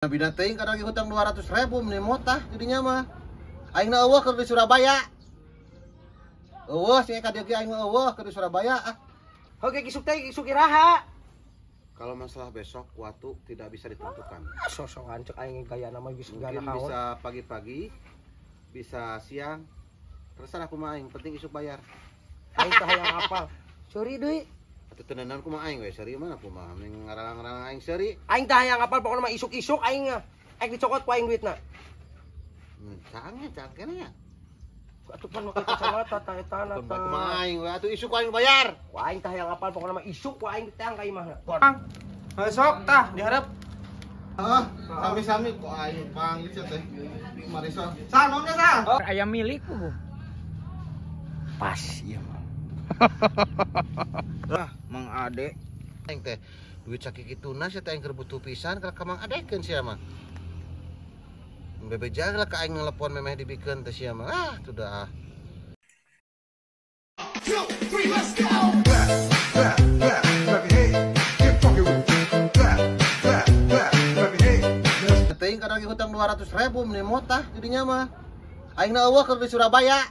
Bina teuing kadang lagi hutang 200.000 meni motah jadinya mah. Aingna eueuh keur di Surabaya. Eueuh sing ka dieu aing mah eueuh keur di Surabaya ah. Oke kisuk teh kisuk iraha. Kalau masalah besok waktu tidak bisa ditentukan. Sosokan cek aing gaya nama geus Mungkin bisa pagi-pagi, bisa siang. Terserah kumaha aing, penting isuk bayar. Aing teh hayang apal. Sorry deui. Atuh tenanan kumaha aing we, seri mana kumaha mending ngarang-ngarang aing seri. Aing teh hayang apal pokona mah isuk-isuk aing ek dicokot ku aing duitna. Cangnya ya. Atuh pan make kacamata tah eta na tah. Kumaha aing we, atuh isuk aing bayar. Ku aing teh hayang apal pokona mah isuk ku aing ditang ka imahna. Sok tah diharap. Heeh, sami-sami kok aing panggil teh. Mari sok. Sanonnya tah. Ayam milikku, Bu. Pas ieu mah. Lah, Mang Ade. Aing teh duit sakikituna sia teh aing keur butuh pisan ka Mang Adekeun sia mah. Bebejang lah ka aing nelepon memeh dibikeun teh sia mah. Ah, tuh dah. 2, 3, let's go! Teuing kadang lagi hutang 200.000 meni motah jadinya mah. Aingna eueuh keur di Surabaya.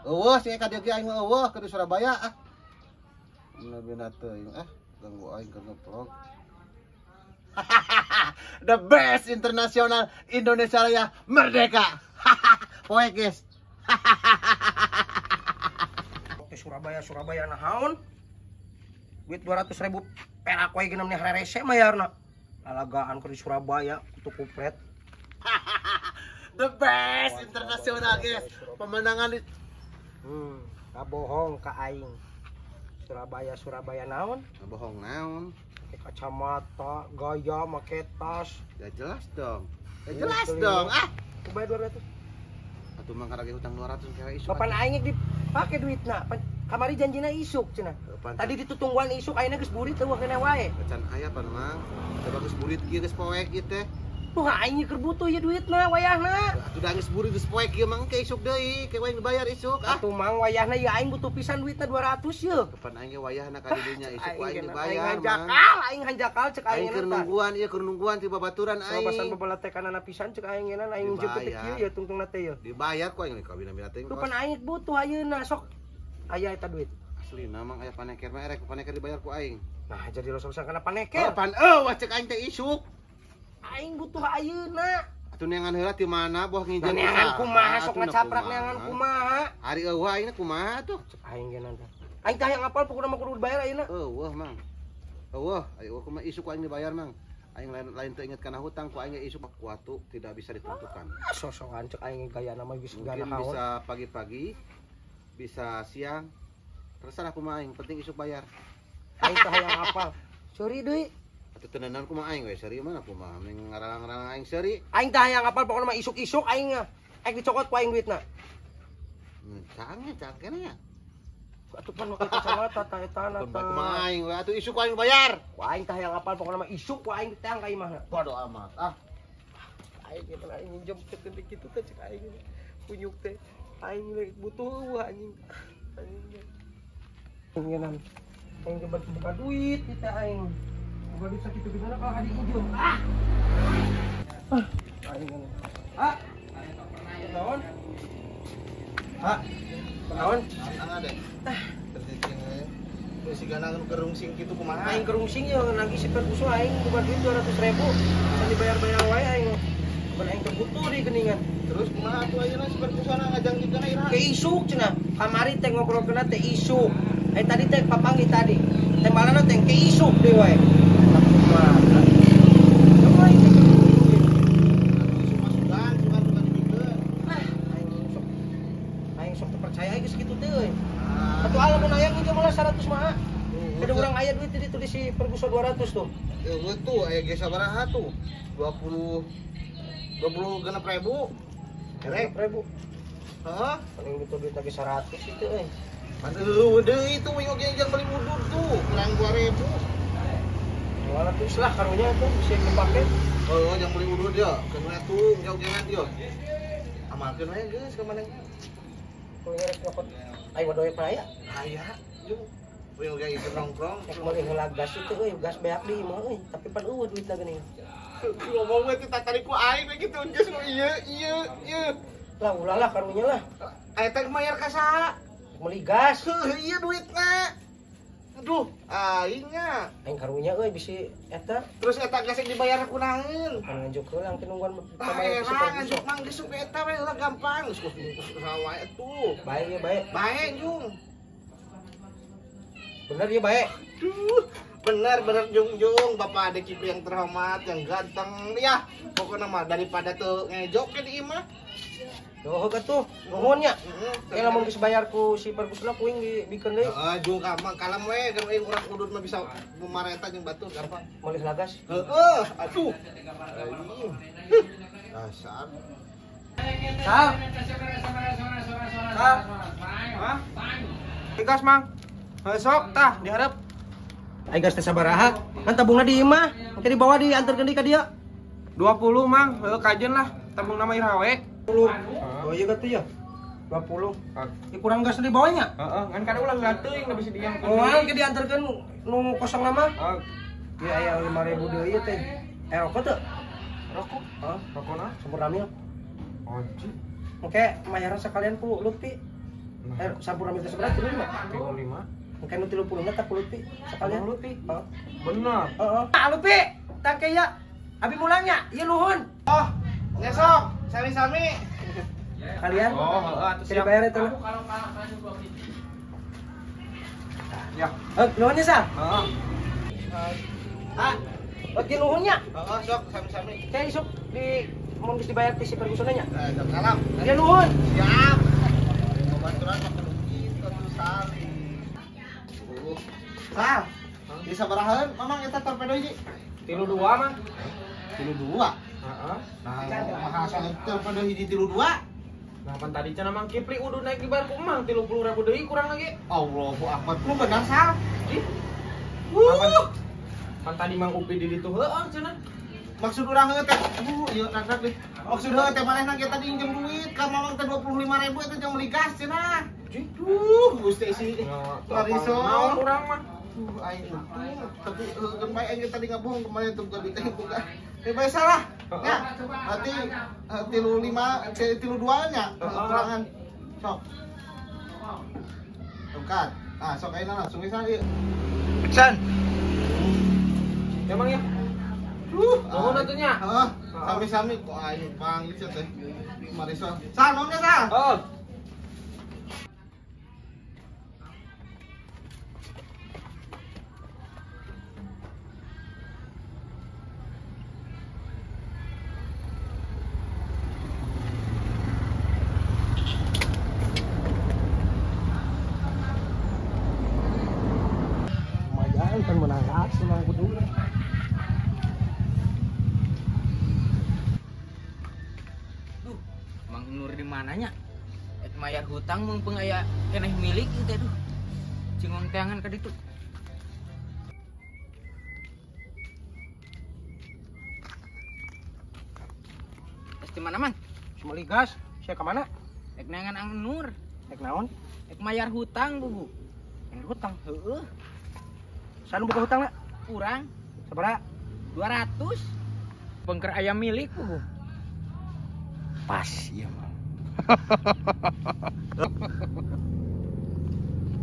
Eueuh sing ka dieu aing mah eueuh keur di Surabaya ah. Bina teuing ah, ganggu aing keur ngeplog. The best internasional Indonesia Raya merdeka. Poe guys. Ke Surabaya nahaun. Duit 200.000 perak wae geuna meni rerese mayarna. Lalagaan ke di Surabaya untuk kupret. The best internasional guys. Pemandangan di Kabohong ka aing. Surabaya naon? bohong naon. Make kacamata, gaya, make tas. Ya jelas dong. Ya jelas dong. Ah, Ku bayar 200. atuh mah kadang lagi hutang 200 kira isuk. Kapan aing dipake duitna? Kamari janjina isuk cenah. Tadi ditutungguan isuk ayeuna geus burit eueuh kena wae. Can aya pan mang. Coba geus burit kieu geus poek ieu teh. Tuh aing keur butuh ieu duitna wayahna. Atuh da geus burit geus poek kieu mang ke isuk deui, ke wae dibayar isuk. Ah, Atuh mang wayahna ieu aing butuh pisan duitna 200 yeuh. kapan aing ge wayahna ka didinya isuk ku aing dibayar Aing hanjakal cek aing keur nungguan ieu keur nungguan ti babaturan aing. Sobasan babalat teh kanana pisan cek aing ngeuna aing jemput teh kieu ya tungtungna teh yeuh. Dibayar ku aing ka bina-bina teh. Kapan aing butuh ayeuna sok aya eta duit. Asli namang aya paneker mah erek paneker dibayar ku aing. Nah jadi lo sok kana paneker. Kapan cek aing teh isuk. Aing butuh ayeuna. Atuh neangan heula ti mana boh ngijeun Neangan kumaha sok ngacaprak neangan kumaha. Ari eueuh aing kumaha tuh? Cek aing ge nanti. Aing teh hayang apal pokona mah kudu dibayar ayeuna. Eueuh mang. Eueuh, ayo kumaha isuk ku aing dibayar mang. Aing lain teu inget kana hutang ku aing isuk waktu tidak bisa ditentukan. Sosokan cek aing gaya nama geus Mungkin bisa pagi-pagi, bisa siang. Terserah kumaha aing, penting isuk bayar. Aing teh hayang apal. Sorry deui. Atuh tenanan kumaha aing we, seri mana kumaha mending ngarang-ngarang aing seri. Aing teh hayang apal pokona mah isuk-isuk aing ek dicokot ku aing duitna. Cangnya ya. Atuh pan make kacamata tah eta na tah. Kumaha aing we, atuh isuk ku aing bayar. Ku aing teh hayang apal pokona mah isuk ku aing ditang ka imahna. Bodo amat. Ah, Aing ge aing minjem cek kitu teh cek aing punyuk teh. Aing butuh anjing. Pengenan. Aing coba buka duit kita aing. Buka duit sakitu gimana kalau adi injum. Aing kan. Naon? Naon? ana deh. Tercicing we. Geus sigana kerungsing kitu kumaha? Aing kerungsing ya nagih si perkusu aing buka duit 200.000. Bisa dibayar-bayar wae aing. Bukan aing kebutuh di geningan. Terus kumaha atuh ayeuna superkusana ngajangjikeun iraha? Ke isuk cenah. Kamari teh ngobrolkeun teh isuk. Tadi teh papangi tadi. Teh malana teh ke isuk deui wae. Aing sok percaya geus kitu teh euy. Atuh alamun aya nginjem malah 100 mah. Ada urang aya duit tadi tulis si perguso 200 tuh. Eueuh tuh aya ge sabaraha tuh? 20 genep ribu. Erek 100.000. heeh. Paling itu duit lagi 100 itu euy. Aduh, deui itu we oge yang beli wudhu tuh, kurang 2000. Wala tuh lah karunya tuh bisa dipake. Oh, yang beli wudhu dia, kena tuh jauh-jauhan dia. Amalkeun we geus ka manehna. Kuwi ngarep nyokot. Aing wadoe praya. Aya, yuk. We oge ikut nongkrong. Nek meuli heula gas itu euy, gas beak di imah euy, tapi pan eueuh duitna geuning. Ngomong teh tadi ku aing we gitu geus iya. Lah ulah lah karunya lah. Aya teh mayar ka saha? Meligas. Iya duitna. Aduh, aingnya. Aing karunya euy bisi eta. Terus eta geus dibayar kunaeun? Kan nganjuk heula teh nungguan Pamain nganjuk mang geus eta we lah gampang. Geus saha tuh. Baik ya baik. Bae Jung. Bener ya baik. Duh, bener Jung Bapak Ade Kipli yang terhormat, yang ganteng ya. Pokoknya mah daripada tuh ngejok ke di imah. Yo tuh, nuhun nya. Ya lamun geus bayar ku si Pergusna kuing dibikeun deui. Heeh, Jung kalem we, kan aing urang udud mah bisa memareta jeung batu gampang. Malih lagas. Heeh, aduh. Anjing. Dasar. Sal. Sal. Hah? Tegas, Mang. Sok tah diharap. Aing geus teh sabaraha? Kan tabungna di imah, engke dibawa dianterkeun deui ka dieu. 20, Mang. Heuh kajen lah. Tabung nama Irawe. 10. Oh iya gatuh ya. 20. Di kurang gas dibawanya. Heeh, ngan kada ulah ngateuing da bisa diangkeun. Oh, engke dianterkeun nu kosong nama. Heeh. Ieu aya 5.000 deui teh. Rokok teu? Rokok. Heeh, Rokokna? sampurna mil. Anjing. Engke mayaran sekalian ku Lutfi. Sampurna mil teh seberapa? 35. Engke nu 30 na teh ku Lutfi sekalian. Lutfi. Heeh. Bener. Heeh. Ah Lutfi, tangke ya. Abi mulangnya, ieu nuhun. Oh, ngesok, sami-sami. Kalian? Oh, heeh atuh Tidak siap. bayar itu. Ya. Nuhun ya, Sa? Heeh. Ah, bagi nuhunnya. Heeh, sok sami-sami. Kayak isuk di mau dibayar di si Pergusonanya. Jam salam. Ya nuhun. Siap. Baturan mah kudu kitu tuh sali. Sal. Di sabaraheun mamang eta torpedo hiji? 32, Mang. 32. Heeh. Nah, mahasal torpedo hiji 32. Nah, pan tadi cenah Mang Kipli udah naik di bar ku Mang 30.000 deui kurang lagi. Allahu Akbar. Lu benar Sal? Ih. Pan tadi Mang Upi di ditu heueuh cenah. Maksud urang heuh teh. Ieu nakrak deh. Maksud heuh teh manehna kita diinjem duit ka mamang teh 25.000 eta jeung meuli gas cenah. Duh, Gusti si. Lariso. Naon urang mah? Aing untung, tapi kan bae aing tadi ngabohong kemarin tuh gak ditanya buka. Bae salah. Ya. Hati 35 nya kurangan. Sok. Tongkat. Ah, sok ayeuna langsung bisa ieu. Iksan. Emang ya? Nuhun atunya. Heeh. Sami-sami kok aing panggil teh. Marisol. Sal, mau Sal? Oh. Lumayan kan menangkap senang kudu. Duh, Mang Nur di mananya? Et mayar hutang mumpung aya keneh milik teh duh. Cingong teangan ka ditu. Di mana man? Semeli gas. Sia ka mana? Ek neangan Ang Nur, Nek naon? ek mayar hutang bubu. Yang hutang. Heueuh, Sanu buka hutang na? kurang Sabaraha? 200. Bengker ayam milik bubu. Pas ieu mah.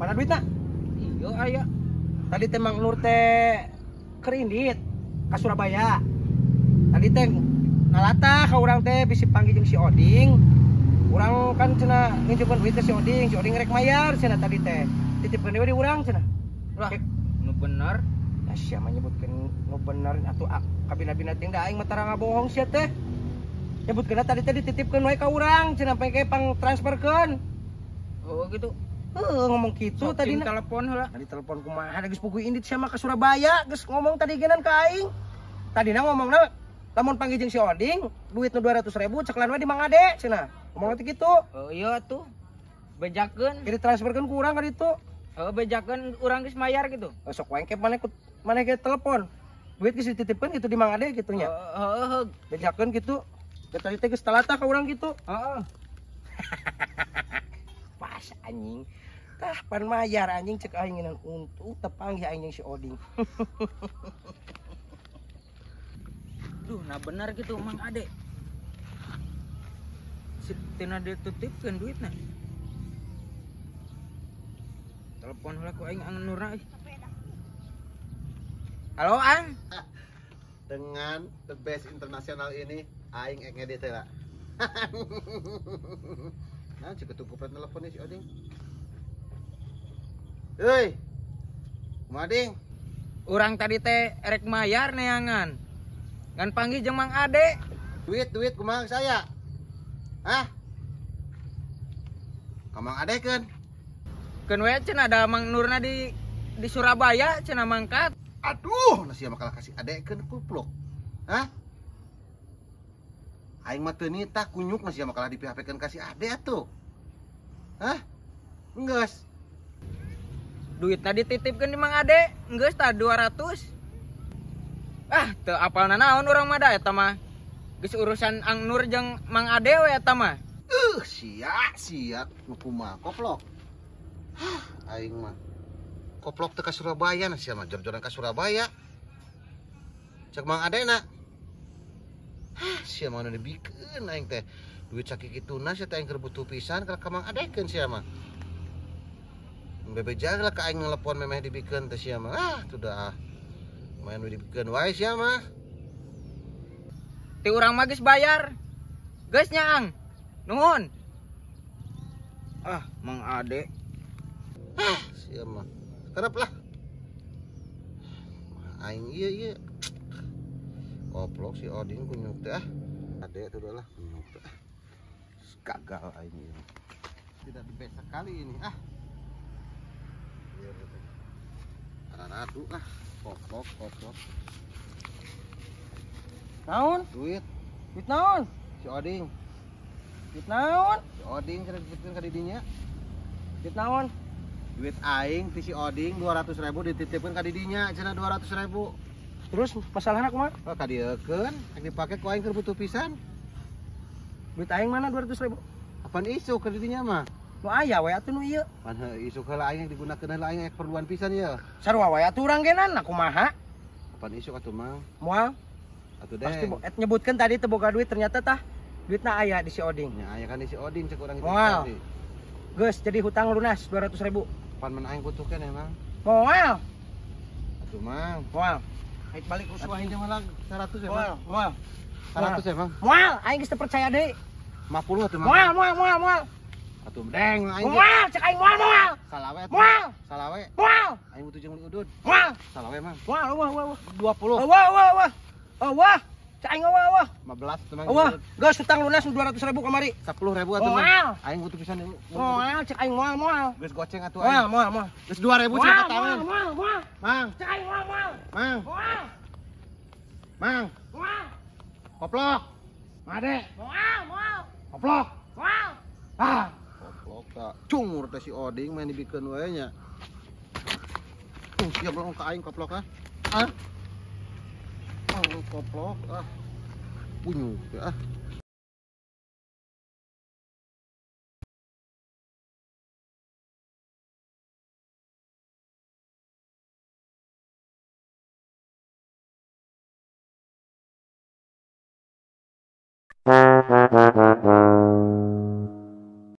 Mana duitna? Iya aya. Tadi teh Mang Nur teh kerindit ka Surabaya. Tadi teh nalata ka urang teh bisi panggil jeung si Oding. Urang kan cenah nginjupkeun duit ke si Oding rek mayar cenah tadi teh. Titipkeun deui di urang cenah. Lah, nu bener. Ya sia mah nyebutkeun nu bener atuh kabina-bina ting da aing mah tara ngabohong sia teh. Nyebutkeun tadi teh dititipkeun wae ka urang cenah pake pang transferkeun. Oh gitu. Ngomong kitu Tadi tadi telepon heula. Tadi telepon kumaha geus puguh indit sia mah ka Surabaya geus ngomong tadi genan ka aing. Tadina ngomongna lamun panggil jeung si Oding duit nu 200.000 ceklan we di Mang Ade cenah. Ngomongna teh kitu. Oh iya tuh. Bejakeun. Jadi transferkeun ku urang ka ditu. Oh bejakeun urang geus mayar gitu. Sok wae engke maneh ke telepon. Duit geus dititipkeun gitu di Mang Ade kitu nya. Heeh. Bejakeun kitu. Tadi teh geus talata ka urang kitu. Heeh. Pas anjing. Tah pan mayar anjing cek aing ngeunaan untung tepanggih aing jeung si Oding. Duh, nah benar gitu Mang Ade. Si tina ditutipkeun duitna. Telepon heula ku aing Ang Nurna. Halo Ang. Dengan the best internasional ini aing ek ngedit heula. Nah, cek tuku pret telepon si Oding. Heuy. Kumading. Urang tadi teh erek mayar neangan. Ngan panggil jeung Mang Ade. Duit kumaha saya? Hah? Kamang adekeun. Keun we cenah ada Mang Nurna di Surabaya cenah mangkat. Aduh, nasi makalah kasih adekeun kupluk. Hah? Aing mah teu nitah kunyuk nasi makalah dipihapikeun kasih ade atuh. Hah? Enggeus. Duitna dititipkeun di Mang Ade, geus tah 200. Ah, teu apalna naon urang mah da eta mah. Geus urusan Ang Nur jeung Mang Ade we eta mah. Siap nu kumaha koplok. Hah, aing mah koplok teh ka Surabaya nah sia mah jor-joran ka Surabaya. Cek Mang Adena. Hah, sia mah nu dibikeun aing teh. Duit sakikituna sia teh aing keur butuh pisan ka Mang Adekeun sia mah. Bebe jaga ka aing nelepon memeh dibikeun teh sia mah. Ah, tuh dah. Main dibikeun wae sia mah. Ti urang mah geus bayar. Geus nya Ang. Nuhun. Ah, Mang Ade. Hah, sia mah. Karep lah. Aing ieu. Koplok si Oding kunyuk teh ah. Ade itu adalah kunyuk teh. Gagal aing ieu. Tidak the best sekali ini ah. Aduh ah, koplok. Naon? Duit Duit naon? si Oding. Duit naon? Si Oding cenah dititipkeun ka didinya. Duit naon? Duit aing ti si Oding 200.000 dititipkeun ka didinya cenah 200.000. Terus masalahna kumaha? Oh, ka dieukeun, rek dipake ku aing keur butuh pisan. Duit aing mana 200.000? Apaan isu ka didinya mah? Nu aya we atuh nu ieu. Pan isu heula aing digunakeun heula aing perluan pisan ya. Sarua we atuh urang geunana kumaha? Apaan isu atuh mang? Moal Atuh pasti deng. nyebutkeun tadi teu boga duit ternyata tah duitna aya di si Oding. Nya aya kan di si Oding cek urang itu Moal. tadi. Geus jadi hutang lunas 200.000. Pan men aing butuh keneh mang. Moal. Atuh mang. Moal. Aing balik Atuh usah aing aing. mah 100 ya Moal, mang. moal. 100 ya mang. Moal, aing geus teu percaya deui. 50 atuh mang. Moal. Atuh deng aing. Moal, cek aing moal. Salawe atuh. Moal. Salawe. Moal. Aing butuh jeung udud. Moal. Salawe mang. Moal, wah. 20. Wah. Cek aing wah. 15 tuh mang. Wah, geus hutang lunas 200.000 kamari. 10.000 atuh Moal. mang. Aing butuh pisan deui. Moal, cek aing moal. Geus goceng atuh aing. Moal. Geus 2.000 cenah tawen. Moal. Mang. Cek aing moal. Mang. Moal. Mang. Moal. Koplok. Made. Moal. Koplok. Moal. Ah. Koplok tak. Cungur teh si Oding main dibikeun wae nya. Siap belum ka aing koplok ah. Ah. Oh, koplok ah. Punyuk ah.